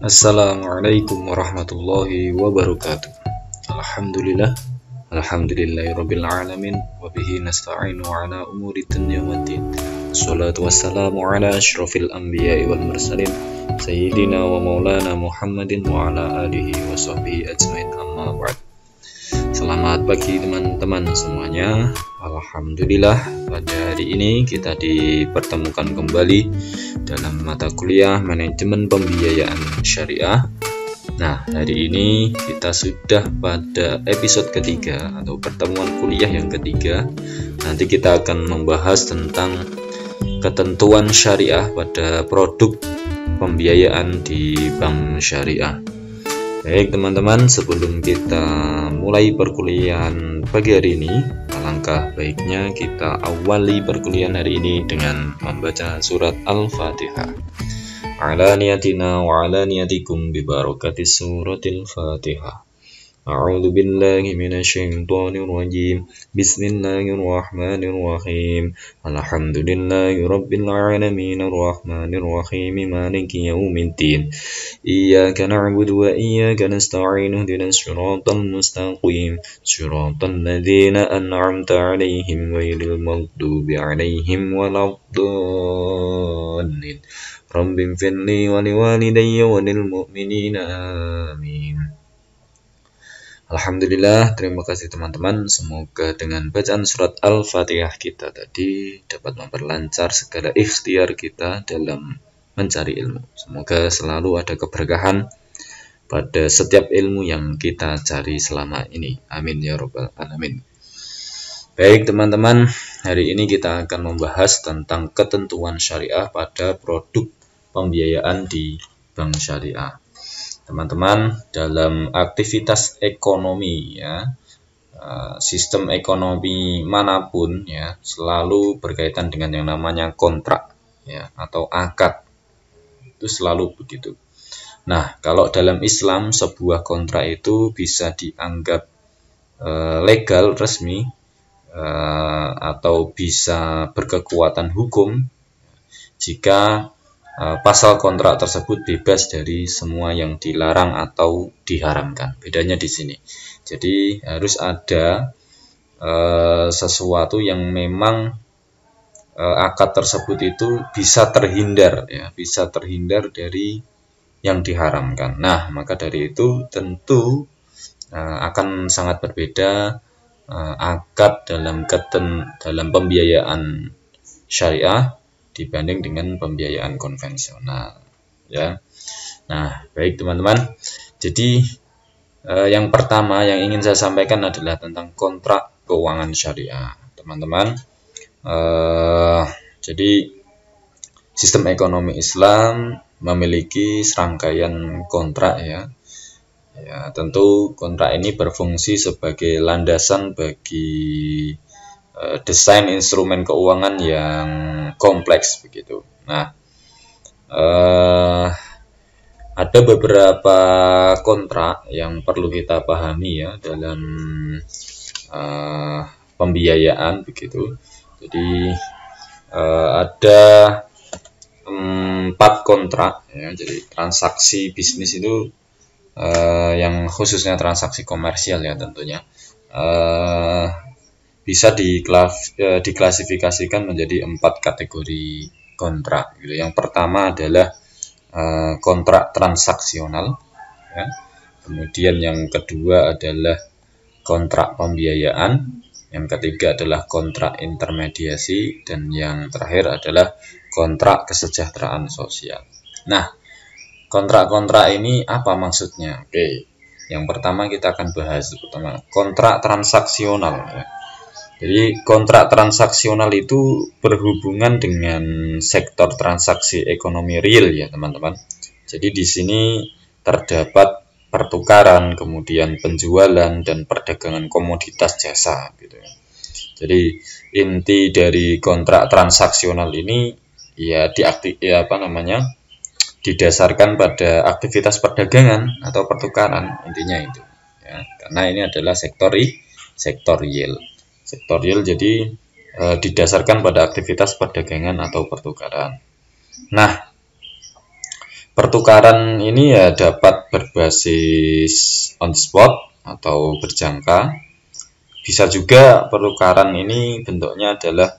Assalamualaikum warahmatullahi wabarakatuh. Alhamdulillah, alhamdulillahirabbil alamin, wa bihi nasta'inu ala umuri dunya waddin. Wassalatu wassalamu ala asyrafil anbiya'i wal mursalin, sayyidina wa maulana Muhammadin wa ala alihi wa sahbihi ajmain, amma ba'd. Selamat pagi teman-teman semuanya. Alhamdulillah, pada hari ini kita dipertemukan kembali dalam mata kuliah manajemen pembiayaan syariah. Nah, hari ini kita sudah pada episode ketiga atau pertemuan kuliah yang ketiga. Nanti kita akan membahas tentang ketentuan syariah pada produk pembiayaan di bank syariah. Baik teman-teman, sebelum kita mulai perkuliahan pagi hari ini, alangkah baiknya kita awali perkuliahan hari ini dengan membaca surat Al-Fatihah. Ala niyatina wa ala niyatikum bi barakatis suratil Fatihah. A'udzu billahi minasyaitonir rajim. Bismillahirrahmanirrahim. Alhamdulillahirabbil alamin arrahmanir rahim maliki yaumiddin. Iyyaka na'budu wa iyyaka nasta'in ihdinas siratal mustaqim. Siratal ladzina an'amta 'alaihim ghairil maghdubi 'alaihim waladdallin. Rabbighfirli wa liwalidayya wa lil mu'minina amin. Alhamdulillah, terima kasih teman-teman. Semoga dengan bacaan surat Al-Fatihah kita tadi dapat memperlancar segala ikhtiar kita dalam mencari ilmu. Semoga selalu ada keberkahan pada setiap ilmu yang kita cari selama ini. Amin ya rabbal alamin. Baik teman-teman, hari ini kita akan membahas tentang ketentuan syariah pada produk pembiayaan di bank syariah. Teman-teman, dalam aktivitas ekonomi ya, sistem ekonomi manapun ya selalu berkaitan dengan yang namanya kontrak ya atau akad. Itu selalu begitu. Nah, kalau dalam Islam sebuah kontrak itu bisa dianggap legal resmi atau bisa berkekuatan hukum jika pasal kontrak tersebut bebas dari semua yang dilarang atau diharamkan. Bedanya di sini. Jadi harus ada sesuatu yang memang akad tersebut itu bisa terhindar ya, bisa terhindar dari yang diharamkan. Nah, maka dari itu tentu akan sangat berbeda akad dalam pembiayaan syariah dibanding dengan pembiayaan konvensional ya. Nah, baik teman-teman. Jadi yang pertama yang ingin saya sampaikan adalah tentang kontrak keuangan syariah, teman-teman. Jadi sistem ekonomi Islam memiliki serangkaian kontrak ya. Ya, tentu kontrak ini berfungsi sebagai landasan bagi desain instrumen keuangan yang kompleks begitu. Nah, ada beberapa kontrak yang perlu kita pahami ya dalam pembiayaan begitu. Jadi ada 4 kontrak ya. Jadi transaksi bisnis itu yang khususnya transaksi komersial ya tentunya bisa diklasifikasikan menjadi 4 kategori kontrak gitu. Yang pertama adalah kontrak transaksional ya. Kemudian yang kedua adalah kontrak pembiayaan, yang ketiga adalah kontrak intermediasi, dan yang terakhir adalah kontrak kesejahteraan sosial. Nah, kontrak-kontrak ini apa maksudnya? Oke, yang pertama kita akan bahas pertama kontrak transaksional ya. Jadi kontrak transaksional itu berhubungan dengan sektor transaksi ekonomi real ya teman-teman. Jadi di sini terdapat pertukaran, kemudian penjualan dan perdagangan komoditas jasa gitu ya. Jadi inti dari kontrak transaksional ini ya didasarkan pada aktivitas perdagangan atau pertukaran, intinya itu ya. Karena ini adalah sektor real. Sektor real jadi didasarkan pada aktivitas perdagangan atau pertukaran. Nah, Pertukaran ini ya dapat berbasis on spot atau berjangka. Bisa juga pertukaran ini bentuknya adalah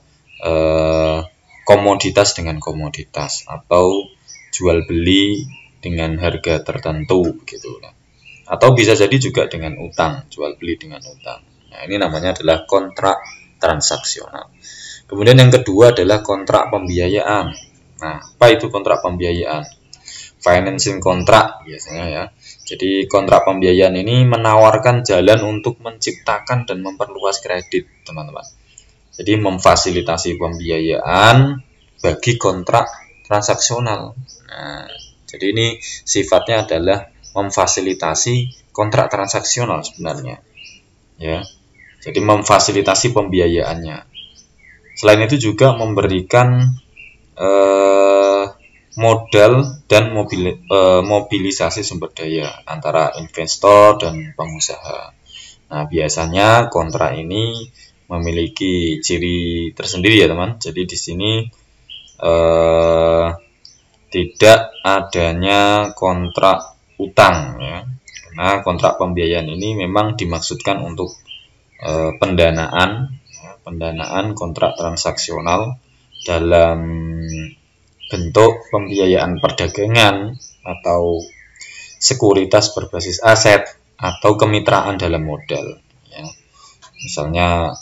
komoditas dengan komoditas atau jual beli dengan harga tertentu gitu. Atau bisa jadi juga dengan utang, jual beli dengan utang. Nah, ini namanya adalah kontrak transaksional. Kemudian yang kedua adalah kontrak pembiayaan. Nah, apa itu kontrak pembiayaan? Financing kontrak biasanya ya. Jadi kontrak pembiayaan ini menawarkan jalan untuk menciptakan dan memperluas kredit, teman-teman. Jadi memfasilitasi pembiayaan bagi kontrak transaksional. Nah, jadi ini sifatnya adalah memfasilitasi kontrak transaksional sebenarnya. Ya. Jadi memfasilitasi pembiayaannya. Selain itu juga memberikan modal dan mobilisasi sumber daya antara investor dan pengusaha. Nah, biasanya kontrak ini memiliki ciri tersendiri ya teman. Jadi di sini tidak adanya kontrak utang ya. Karena kontrak pembiayaan ini memang dimaksudkan untuk pendanaan kontrak transaksional dalam bentuk pembiayaan perdagangan atau sekuritas berbasis aset atau kemitraan dalam modal ya. Misalnya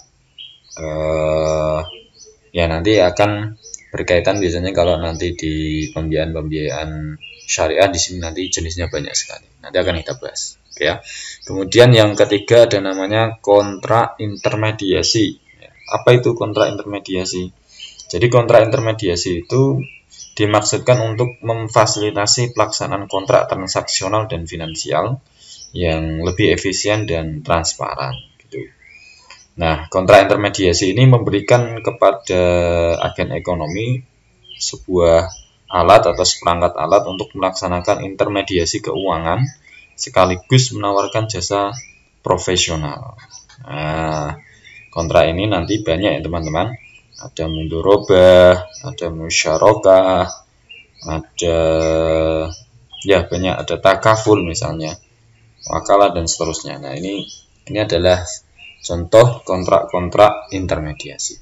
ya nanti akan berkaitan biasanya kalau nanti di pembiayaan syariah di sini nanti jenisnya banyak sekali. Nanti akan kita bahas. Oke ya. Kemudian yang ketiga ada namanya kontrak intermediasi. Apa itu kontrak intermediasi? Jadi kontrak intermediasi itu dimaksudkan untuk memfasilitasi pelaksanaan kontrak transaksional dan finansial yang lebih efisien dan transparan gitu. Nah, kontrak intermediasi ini memberikan kepada agen ekonomi sebuah alat atau seperangkat alat untuk melaksanakan intermediasi keuangan sekaligus menawarkan jasa profesional. Nah, kontrak ini nanti banyak ya teman-teman. Ada mudharabah, ada musyarakah, ada ya banyak, ada takaful misalnya, wakalah dan seterusnya. Nah, ini adalah contoh kontrak-kontrak intermediasi.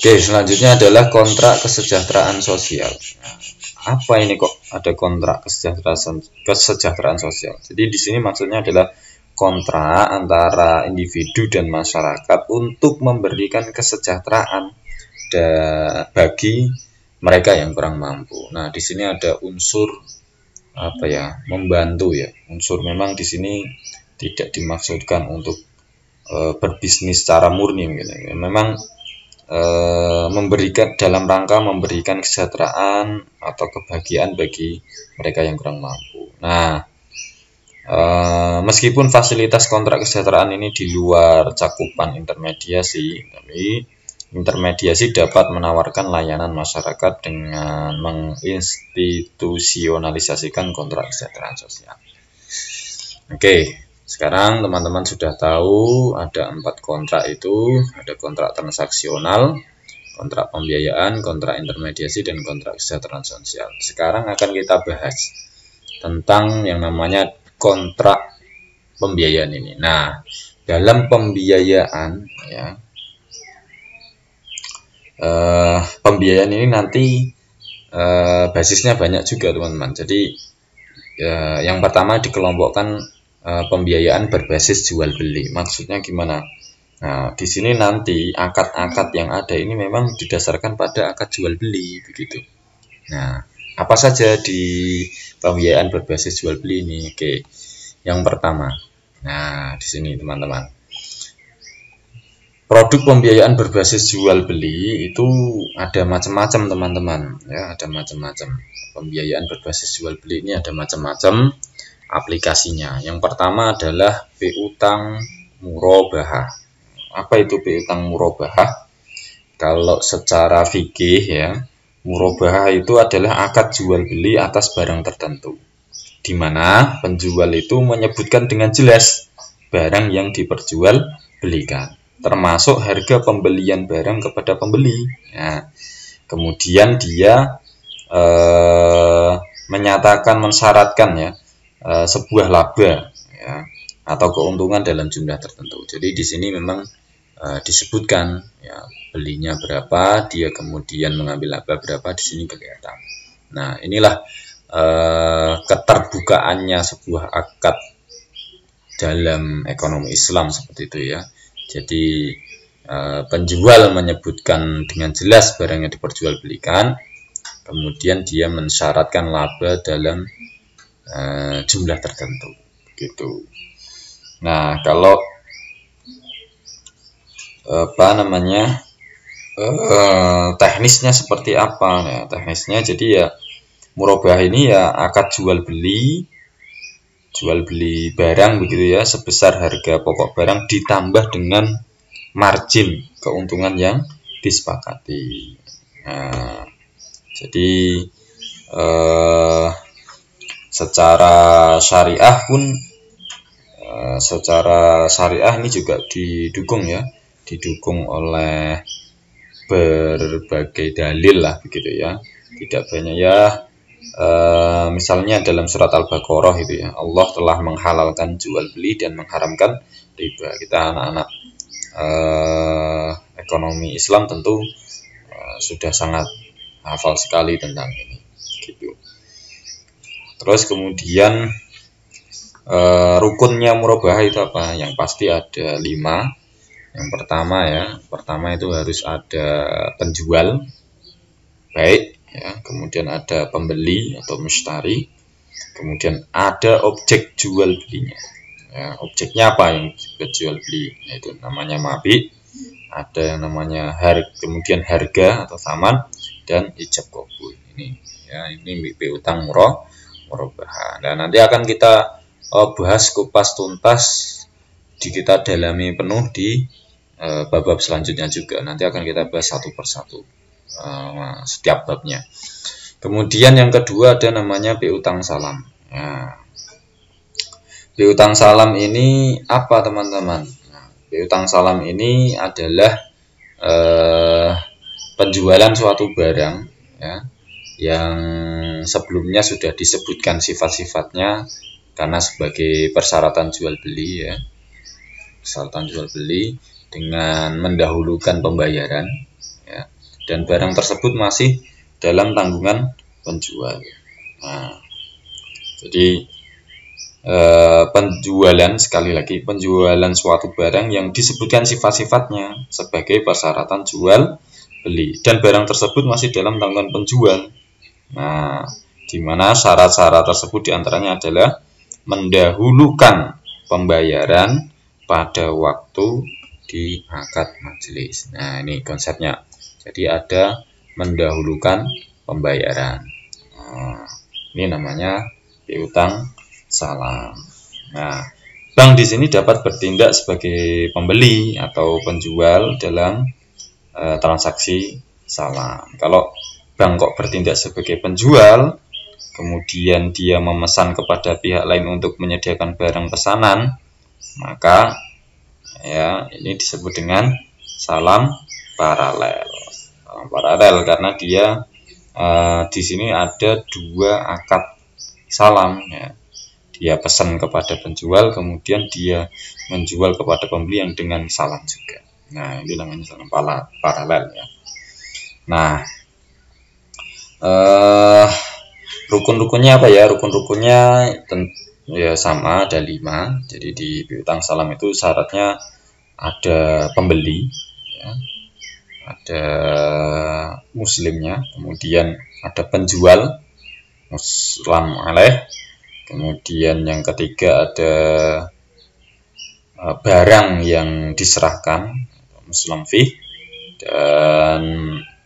Oke, selanjutnya adalah kontrak kesejahteraan sosial. Nah, apa ini kok ada kontrak kesejahteraan sosial? Jadi di sini maksudnya adalah kontrak antara individu dan masyarakat untuk memberikan kesejahteraan bagi mereka yang kurang mampu. Nah, di sini ada unsur apa ya, membantu ya. Unsur memang di sini tidak dimaksudkan untuk berbisnis secara murni gitu. Memang memberikan dalam rangka memberikan kesejahteraan atau kebahagiaan bagi mereka yang kurang mampu. Nah, meskipun fasilitas kontrak kesejahteraan ini di luar cakupan intermediasi, tapi intermediasi dapat menawarkan layanan masyarakat dengan menginstitusionalisasikan kontrak kesejahteraan sosial. Oke, sekarang teman-teman sudah tahu ada 4 kontrak itu, ada kontrak transaksional, kontrak pembiayaan, kontrak intermediasi, dan kontrak kesejahteraan sosial. Sekarang akan kita bahas tentang yang namanya kontrak pembiayaan ini. Nah, dalam pembiayaan ya, pembiayaan ini nanti basisnya banyak juga teman-teman. Jadi yang pertama dikelompokkan pembiayaan berbasis jual beli. Maksudnya gimana? Nah, di sini nanti akad-akad yang ada ini memang didasarkan pada akad jual beli begitu. Nah, apa saja di pembiayaan berbasis jual beli ini? Oke, yang pertama, nah di sini teman-teman, produk pembiayaan berbasis jual beli itu ada macam-macam teman-teman, ya ada macam-macam. Pembiayaan berbasis jual beli ini ada macam-macam aplikasinya. Yang pertama adalah piutang murabahah. Apa itu piutang murabahah? Kalau secara fikih ya, murabahah itu adalah akad jual beli atas barang tertentu, di mana penjual itu menyebutkan dengan jelas barang yang diperjual belikan, termasuk harga pembelian barang kepada pembeli. Nah, kemudian dia menyatakan, mensyaratkan ya sebuah laba ya, atau keuntungan dalam jumlah tertentu. Jadi di sini memang disebutkan ya belinya berapa, dia kemudian mengambil laba berapa, di sini kelihatan. Nah, inilah keterbukaannya sebuah akad dalam ekonomi Islam seperti itu ya. Jadi penjual menyebutkan dengan jelas barang yang diperjualbelikan, kemudian dia mensyaratkan laba dalam jumlah tertentu gitu. Nah, kalau teknisnya seperti apa? Nah, teknisnya jadi ya murabah ini ya akad jual beli barang begitu ya, sebesar harga pokok barang ditambah dengan margin keuntungan yang disepakati. Nah, jadi secara syariah pun secara syariah ini juga didukung ya, didukung oleh berbagai dalil lah begitu ya. Tidak banyak ya, misalnya dalam surat Al-Baqarah itu ya, Allah telah menghalalkan jual beli dan mengharamkan riba. Kita anak-anak ekonomi Islam tentu sudah sangat hafal sekali tentang ini gitu. Terus kemudian rukunnya murabah itu apa? Yang pasti ada 5. Yang pertama itu harus ada penjual baik ya, kemudian ada pembeli atau mustari, kemudian ada objek jual belinya ya. Objeknya apa yang jual beli? Yaitu namanya mabik, ada yang namanya kemudian harga atau saman, dan ijab qabul. Ini ya, ini piutang murabah. Dan nanti akan kita bahas kupas tuntas, kita dalami penuh di bab-bab selanjutnya juga. Nanti akan kita bahas satu persatu setiap babnya. Kemudian yang kedua ada namanya piutang salam. Nah, piutang salam ini apa teman-teman? Nah, piutang salam ini adalah penjualan suatu barang ya, yang sebelumnya sudah disebutkan sifat-sifatnya karena sebagai persyaratan jual beli ya, persyaratan jual beli dengan mendahulukan pembayaran ya, dan barang tersebut masih dalam tanggungan penjual. Nah, jadi penjualan, sekali lagi, penjualan suatu barang yang disebutkan sifat-sifatnya sebagai persyaratan jual beli dan barang tersebut masih dalam tanggungan penjual. Nah, di mana syarat-syarat tersebut diantaranya adalah mendahulukan pembayaran pada waktu di akad majelis. Nah, ini konsepnya. Jadi ada mendahulukan pembayaran. Nah, ini namanya piutang salam. Nah, bank di sini dapat bertindak sebagai pembeli atau penjual dalam transaksi salam. Kalau bank kok bertindak sebagai penjual, kemudian dia memesan kepada pihak lain untuk menyediakan barang pesanan, maka ya ini disebut dengan salam paralel. Salam paralel karena dia di sini ada 2 akad salam ya. Dia pesan kepada penjual, kemudian dia menjual kepada pembeli yang dengan salam juga. Nah, ini namanya salam paralel ya. Nah, rukun-rukunnya apa ya? Rukun-rukunnya ya sama, ada 5. Jadi di piutang salam itu syaratnya ada pembeli ya, ada muslimnya, kemudian ada penjual muslim alaih, kemudian yang ketiga ada barang yang diserahkan muslim fih, dan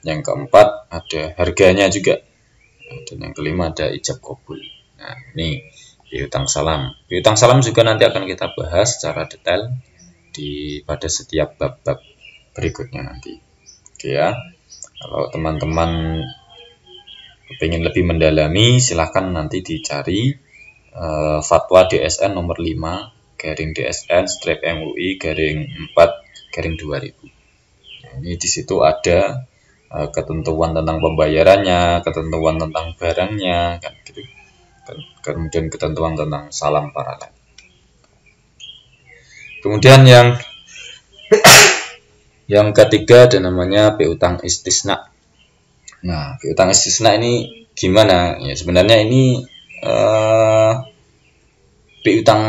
yang keempat ada harganya juga, dan yang kelima ada ijab qabul. Nah, ini piutang salam. Piutang salam juga nanti akan kita bahas secara detail pada setiap bab-bab berikutnya nanti. Oke ya. Kalau teman-teman ingin lebih mendalami, silahkan nanti dicari fatwa DSN nomor 5 garing DSN /MUI garing 4 garing 2000. Nah, ini di situ ada ketentuan tentang pembayarannya, ketentuan tentang barangnya, kan gitu. Kemudian ketentuan tentang salam paralel. Kemudian yang ketiga ada namanya piutang istisna. Nah, piutang istisna ini gimana? Ya sebenarnya ini piutang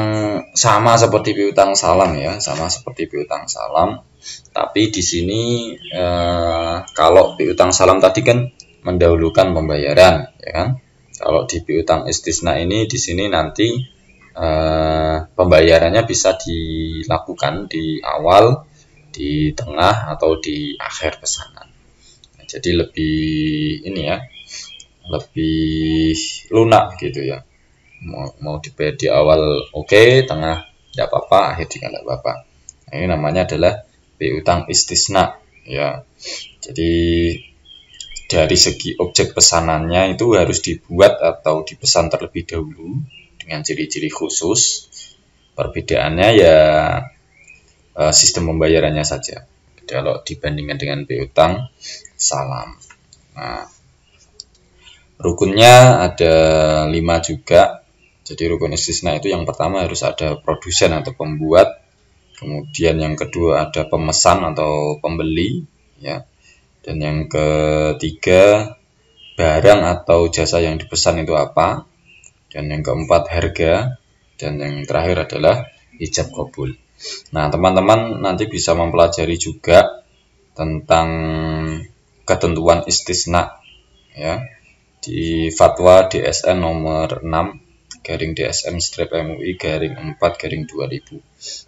sama seperti piutang salam ya, sama seperti piutang salam. Tapi di sini kalau piutang salam tadi kan mendahulukan pembayaran, ya kan? Kalau di piutang istisna ini di sini nanti pembayarannya bisa dilakukan di awal, di tengah atau di akhir pesanan. Nah, jadi lebih ini ya, lebih lunak gitu ya. Mau dibayar di awal oke, tengah tidak apa-apa, akhir juga tidak apa-apa. Nah, ini namanya adalah piutang istisna ya. Jadi dari segi objek pesanannya itu harus dibuat atau dipesan terlebih dahulu dengan ciri-ciri khusus. Perbedaannya ya sistem pembayarannya saja kalau dibandingkan dengan piutang salam. Nah, rukunnya ada 5 juga. Jadi rukun istisna itu yang pertama harus ada produsen atau pembuat, kemudian yang kedua ada pemesan atau pembeli, ya, dan yang ketiga barang atau jasa yang dipesan itu apa, dan yang keempat harga, dan yang terakhir adalah ijab kabul. Nah, teman-teman nanti bisa mempelajari juga tentang ketentuan istisna, ya, di fatwa DSN nomor 6 garing DSM-MUI garing 4/2000.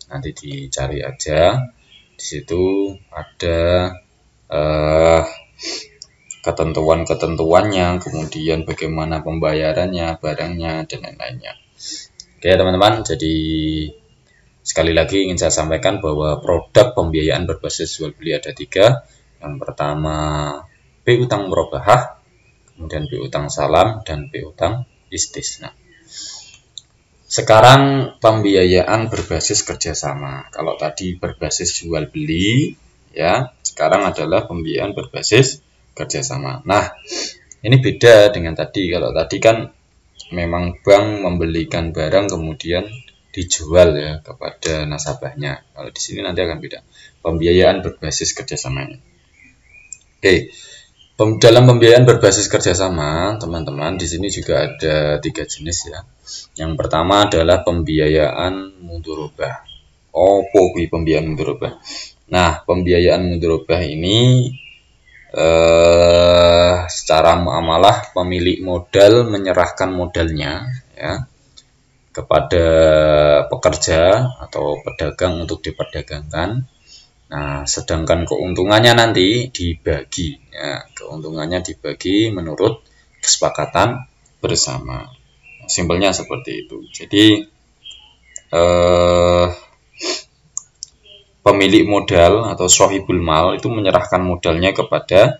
Nanti dicari aja, di situ ada ketentuan-ketentuannya, kemudian bagaimana pembayarannya, barangnya, dan lain-lainnya. Oke teman-teman, jadi sekali lagi ingin saya sampaikan bahwa produk pembiayaan berbasis jual beli ada 3. Yang pertama piutang murabahah, kemudian piutang salam, dan piutang istisna. Sekarang pembiayaan berbasis kerjasama. Kalau tadi berbasis jual beli, ya, sekarang adalah pembiayaan berbasis kerjasama. Nah, ini beda dengan tadi. Kalau tadi kan memang bank membelikan barang kemudian dijual ya kepada nasabahnya. Kalau di sini nanti akan beda. Pembiayaan berbasis kerjasama. Oke. Dalam pembiayaan berbasis kerjasama, teman-teman, di sini juga ada 3 jenis ya. Yang pertama adalah pembiayaan mudharabah. Opo kuwi pembiayaan mudharabah? Nah, pembiayaan mudharabah ini secara muamalah pemilik modal menyerahkan modalnya ya kepada pekerja atau pedagang untuk diperdagangkan. Nah, sedangkan keuntungannya nanti dibagi, ya, keuntungannya dibagi menurut kesepakatan bersama. Simpelnya seperti itu. Jadi pemilik modal atau sohibul mal itu menyerahkan modalnya kepada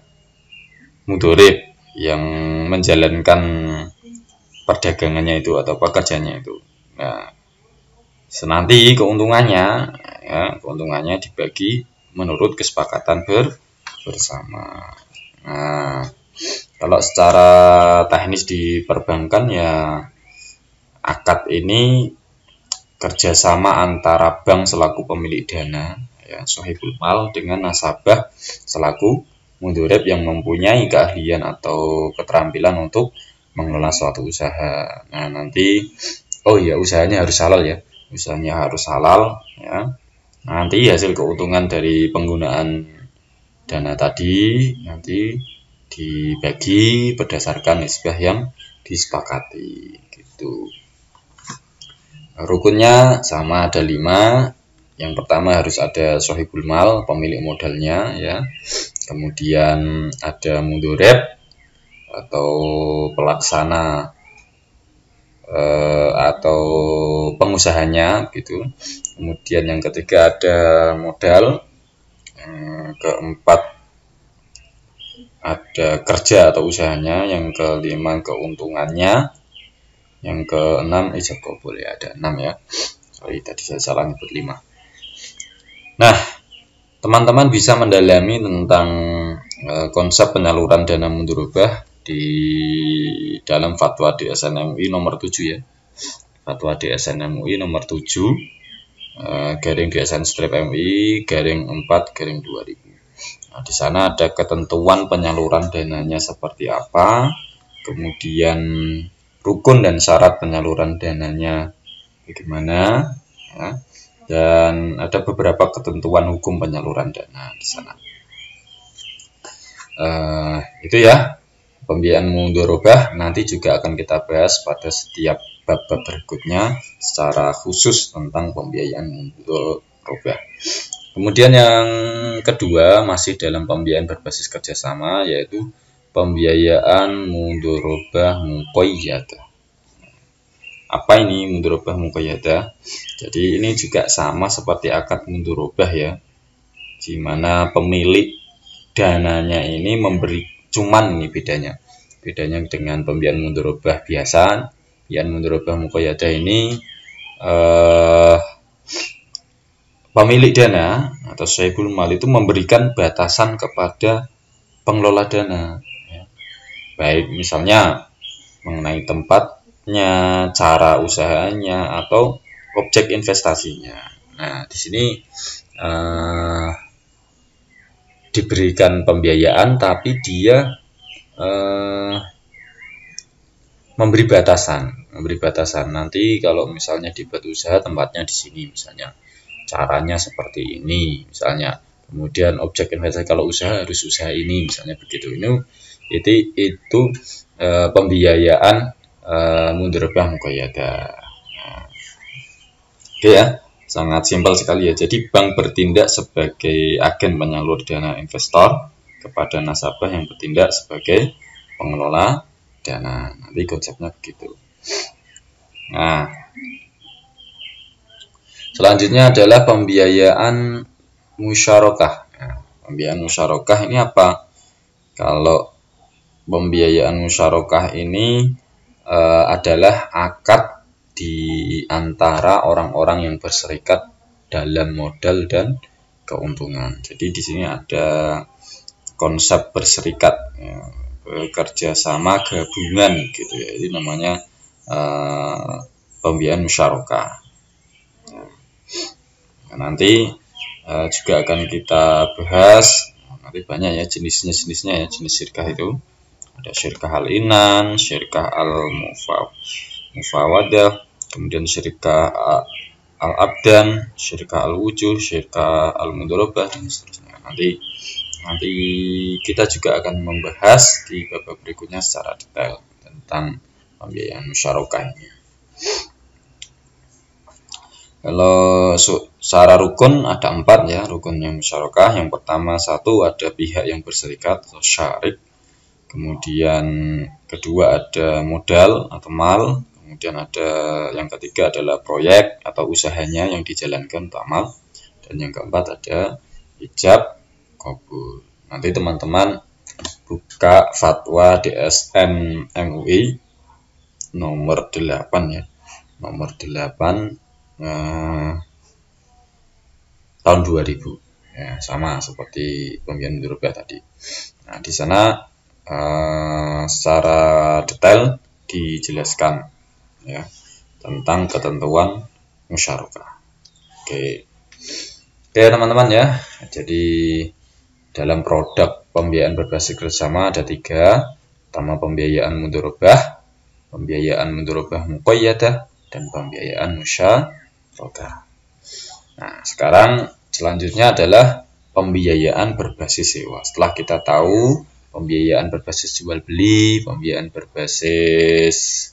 mudharib yang menjalankan perdagangannya itu atau pekerjanya itu. Nah, nanti keuntungannya dibagi menurut kesepakatan bersama. Nah, kalau secara teknis di perbankan ya akad ini kerjasama antara bank selaku pemilik dana ya sohibul mal dengan nasabah selaku mudharib yang mempunyai keahlian atau keterampilan untuk mengelola suatu usaha. Nah, nanti usahanya harus halal ya. Usahanya harus halal ya. Nanti hasil keuntungan dari penggunaan dana tadi nanti dibagi berdasarkan nisbah yang disepakati gitu. Rukunnya sama ada 5. Yang pertama harus ada sohibul mal, pemilik modalnya ya. Kemudian ada mudharib atau pelaksana atau pengusahanya gitu. Kemudian yang ketiga ada modal, yang keempat ada kerja atau usahanya, yang kelima keuntungannya, yang keenam ijab kabul ya, ada 6 ya. Sorry tadi saya salah nyebut 5. Nah, teman-teman bisa mendalami tentang konsep penyaluran dana mudharabah di dalam fatwa DSN MUI nomor 7 ya. Fatwa DSN MUI nomor 7 garing DSN strip MUI garing 4 garing 2000. Nah, di sana ada ketentuan penyaluran dananya seperti apa, kemudian rukun dan syarat penyaluran dananya bagaimana, ya, dan ada beberapa ketentuan hukum penyaluran dana di sana. Itu ya, pembiayaan mudharabah nanti juga akan kita bahas pada setiap bab-bab berikutnya secara khusus tentang pembiayaan mudharabah. Kemudian yang kedua masih dalam pembiayaan berbasis kerjasama, yaitu pembiayaan mudharabah muqayyadah. Apa ini mudharabah muqayyadah? Jadi ini juga sama seperti akad mudharabah ya, di mana pemilik dananya ini memberi, cuman ini bedanya dengan pembiayaan mudharabah biasa. Pembiayaan mudharabah muqayyadah ini pemilik dana atau sahibul mal itu memberikan batasan kepada pengelola dana ya. Baik misalnya mengenai tempatnya, cara usahanya, atau objek investasinya. Nah, di sini diberikan pembiayaan tapi dia memberi batasan. Nanti kalau misalnya dibuat usaha tempatnya di sini misalnya, caranya seperti ini misalnya, kemudian objek investasi kalau usaha harus usaha ini misalnya begitu. Itu pembiayaan mudharabah muqayyadah. Nah, oke ya, sangat simpel sekali ya. Jadi bank bertindak sebagai agen penyalur dana investor kepada nasabah yang bertindak sebagai pengelola dana. Nanti konsepnya begitu. Nah, selanjutnya adalah pembiayaan musyarakah. Nah, pembiayaan musyarakah ini apa? Kalau pembiayaan musyarakah ini adalah akad di antara orang-orang yang berserikat dalam modal dan keuntungan. Jadi di sini ada konsep berserikat, ya, bekerja sama gabungan gitu ya. Ini namanya pembiayaan musyarakah. Nah, nanti juga akan kita bahas. Nanti banyak ya jenisnya ya, jenis syirkah itu. Ada syirkah al-inan, syirkah al-mufawadah, kemudian syirkah al-abdan, syirkah al-wujuh, syirkah al-mudharabah, dan seterusnya. Nanti kita juga akan membahas di bab berikutnya secara detail tentang pembiayaan musyarakah ini. Kalau secara rukun ada 4 ya, rukunnya musyarakah. Yang pertama, 1 ada pihak yang berserikat atau syarik. Kemudian kedua ada modal atau mal. Kemudian ada yang ketiga adalah proyek atau usahanya yang dijalankan untuk amal. Dan yang keempat ada ijab qabul. Nanti teman-teman buka fatwa DSN MUI nomor 8 ya. Nomor 8 tahun 2000. Ya, sama seperti pembiayaan mudharabah tadi. Nah, di sana secara detail dijelaskan ya tentang ketentuan musyarakah. Oke teman-teman ya. Jadi dalam produk pembiayaan berbasis kerjasama ada 3. Pertama, pembiayaan mudharabah muqayyadah, dan pembiayaan musyarakah. Nah, sekarang selanjutnya adalah pembiayaan berbasis sewa. Setelah kita tahu pembiayaan berbasis jual beli, pembiayaan berbasis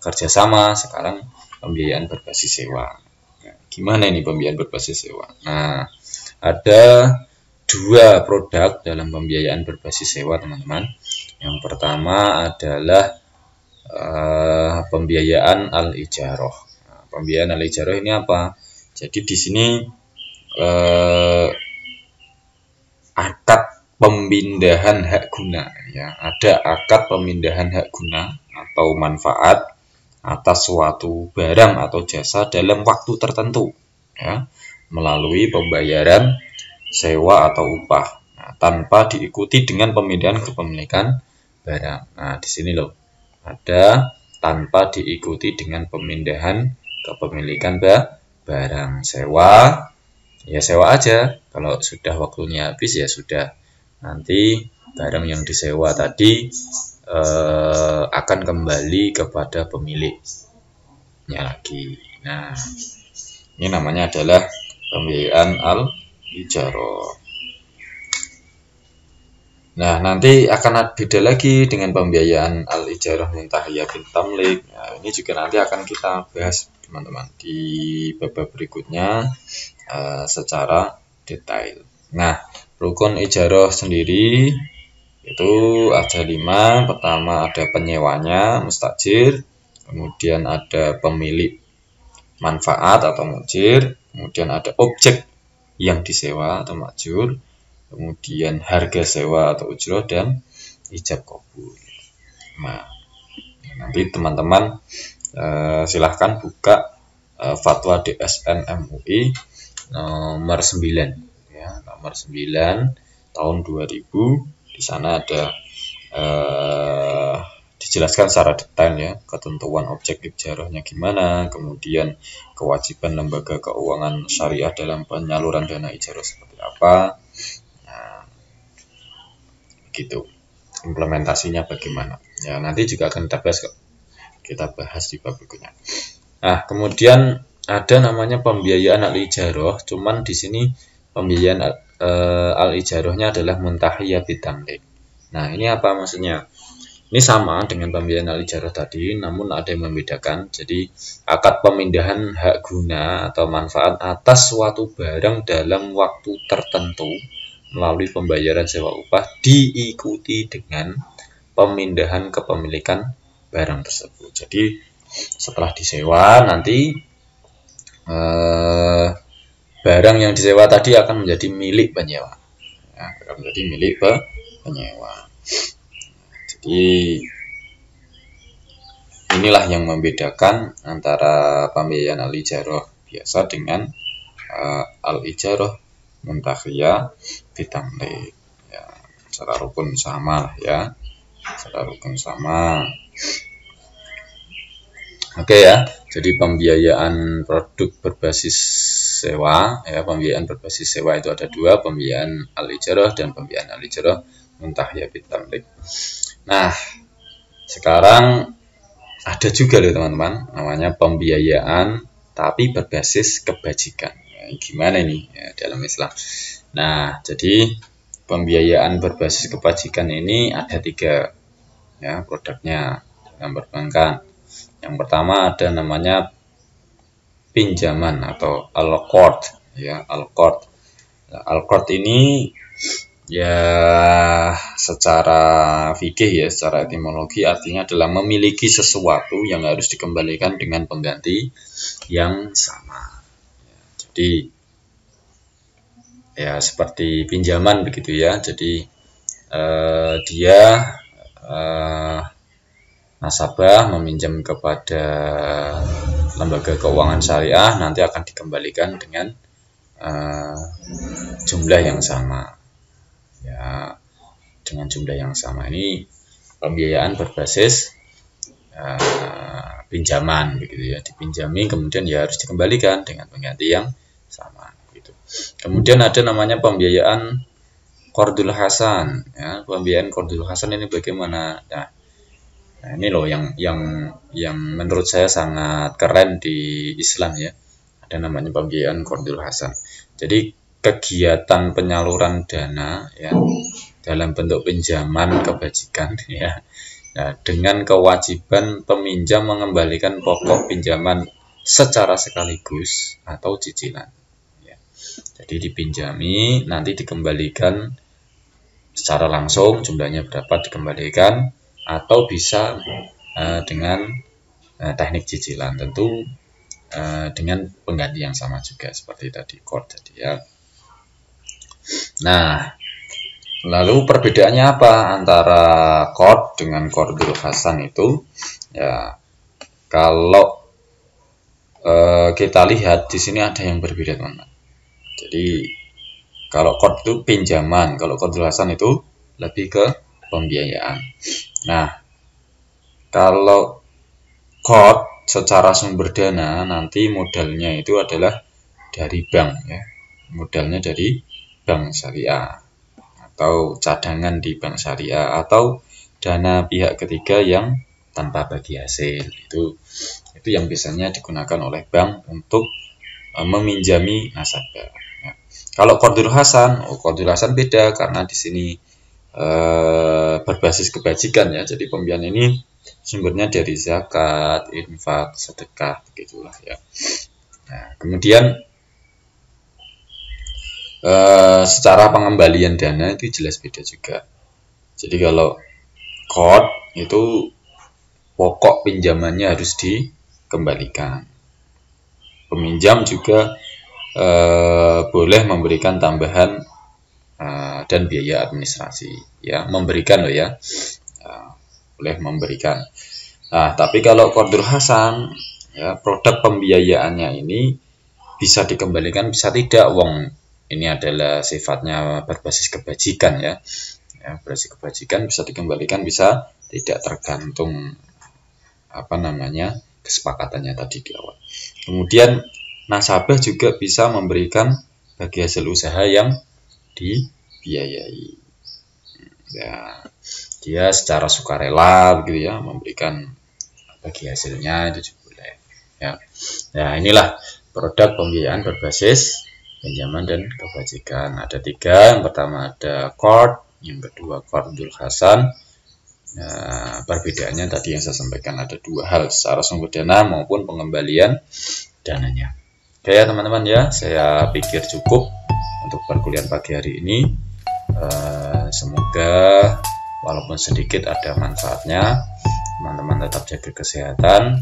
kerjasama, sekarang pembiayaan berbasis sewa. Nah, gimana ini pembiayaan berbasis sewa? Nah, ada 2 produk dalam pembiayaan berbasis sewa teman-teman. Yang pertama adalah pembiayaan al-ijarah. Nah, pembiayaan al-ijarah ini apa? Jadi di sini akad pemindahan hak guna ya, ada akad pemindahan hak guna atau manfaat atas suatu barang atau jasa dalam waktu tertentu ya, melalui pembayaran sewa atau upah. tanpa diikuti dengan pemindahan kepemilikan barang. Nah, di sini loh ada tanpa diikuti dengan pemindahan kepemilikan barang. Sewa, ya sewa aja. Kalau sudah waktunya habis ya sudah. Nanti barang yang disewa tadi akan kembali kepada pemiliknya lagi. Nah, ini namanya adalah pembiayaan al-ijarah. Nah, nanti akan beda lagi dengan pembiayaan al-ijarah muntahiyah bin tamlik. Nah, ini juga nanti akan kita bahas teman-teman di bab berikutnya secara detail. Nah, rukun ijarah sendiri itu ada 5. Pertama ada penyewanya, mustajir. Kemudian ada pemilik manfaat atau mujir. Kemudian ada objek yang disewa atau majur. Kemudian harga sewa atau ujroh dan ijab qabul. Nah, nanti teman-teman silahkan buka fatwa DSN MUI nomor 9 ya, nomor 9 tahun 2000. Di sana ada dijelaskan secara detail ya, ketentuan objek ijarahnya gimana, kemudian kewajiban lembaga keuangan syariah dalam penyaluran dana ijarah seperti apa. Gitu, implementasinya bagaimana ya, nanti juga akan kita bahas di bab berikutnya. Nah, kemudian ada namanya pembiayaan al-ijarah, cuman di sini pembiayaan al-ijarahnya adalah muntahiyah bitamlik. Nah, ini apa maksudnya? Ini sama dengan pembiayaan al-ijarah tadi, namun ada yang membedakan. Jadi akad pemindahan hak guna atau manfaat atas suatu barang dalam waktu tertentu melalui pembayaran sewa upah diikuti dengan pemindahan kepemilikan barang tersebut. Jadi setelah disewa nanti barang yang disewa tadi akan menjadi milik penyewa. Ya, akan menjadi milik penyewa. Jadi inilah yang membedakan antara pembiayaan al-ijarah biasa dengan al-ijarah muntahiyah bitamlik. Ya, secara rukun sama lah ya, secara rukun sama. Oke ya, jadi pembiayaan produk berbasis sewa ya, pembiayaan berbasis sewa itu ada 2, pembiayaan al-ijarah dan pembiayaan al-ijarah muntahiyah bitamlik. Nah, sekarang ada juga loh teman-teman, namanya pembiayaan tapi berbasis kebajikan. Gimana ini ya, dalam Islam? Nah, jadi pembiayaan berbasis kebajikan ini ada 3 ya produknya dalam perbankan. Yang pertama ada namanya pinjaman atau al-qard ya, al-qard. Nah, al-qard ini ya secara fikih ya, secara etimologi artinya adalah memiliki sesuatu yang harus dikembalikan dengan pengganti yang sama. Jadi ya seperti pinjaman begitu ya. Jadi dia nasabah meminjam kepada lembaga keuangan syariah, nanti akan dikembalikan dengan jumlah yang sama ya, dengan jumlah yang sama. Ini pembiayaan berbasis pinjaman begitu ya, dipinjami kemudian ya harus dikembalikan dengan pengganti yang sama gitu. Kemudian ada namanya pembiayaan qardul hasan ya. Pembiayaan qardul hasan ini bagaimana? Nah, ini loh yang menurut saya sangat keren di Islam ya. Ada namanya pembiayaan qardul hasan. Jadi kegiatan penyaluran dana ya dalam bentuk pinjaman kebajikan ya. Nah, dengan kewajiban peminjam mengembalikan pokok pinjaman secara sekaligus atau cicilan. Ya. Jadi dipinjami, nanti dikembalikan secara langsung, jumlahnya berapa dikembalikan, atau bisa dengan teknik cicilan, tentu dengan pengganti yang sama juga seperti tadi qard tadi ya. Nah, lalu perbedaannya apa antara qard dengan qardul hasan itu? Ya, kalau kita lihat di sini ada yang berbeda teman-teman. Jadi Kalau qard itu pinjaman, kalau qardul hasan itu lebih ke pembiayaan. Nah, kalau qard secara sumber dana nanti modalnya itu adalah dari bank ya. Modalnya dari bank syariah atau cadangan di bank syariah atau dana pihak ketiga yang tanpa bagi hasil. Itu yang biasanya digunakan oleh bank untuk meminjami nasabah. Ya. Kalau qardul hasan, qardul hasan beda karena di sini berbasis kebajikan ya. Jadi pembiayaan ini sumbernya dari zakat, infak, sedekah, begitulah ya. Nah, kemudian secara pengembalian dana itu jelas beda juga. Jadi kalau qard itu pokok pinjamannya harus dikembalikan. Peminjam juga boleh memberikan tambahan dan biaya administrasi ya, memberikan loh ya, boleh memberikan. Nah, tapi kalau qardul hasan ya, produk pembiayaannya ini bisa dikembalikan bisa tidak, wong ini adalah sifatnya berbasis kebajikan ya, berbasis kebajikan, bisa dikembalikan bisa tidak, tergantung kesepakatannya tadi di awal. Kemudian nasabah juga bisa memberikan bagi hasil usaha yang dibiayai. Ya, dia secara sukarela begitu ya, memberikan bagi hasilnya, itu juga boleh. Ya. Nah, inilah produk pembiayaan berbasis pinjaman dan kebajikan. Ada 3. Yang pertama ada qard, yang kedua qardul hasan. Nah, perbedaannya tadi yang saya sampaikan ada 2 hal, secara sumber dana maupun pengembalian dananya. Oke ya teman-teman ya, saya pikir cukup untuk perkuliahan pagi hari ini. Semoga walaupun sedikit ada manfaatnya. Teman-teman tetap jaga kesehatan.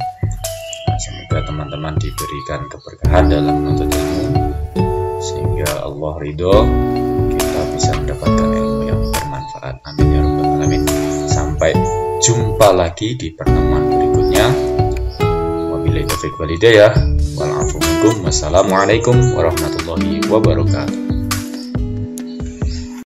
Semoga teman-teman diberikan keberkahan dalam menuntut ilmu, sehingga Allah ridho, kita bisa mendapatkan ilmu yang bermanfaat. Amin ya rabbal alamin. Sampai jumpa lagi di pertemuan berikutnya. Wabillahi taufiq wal hidayah. Wal afu minkum. Wassalamualaikum warahmatullahi wabarakatuh.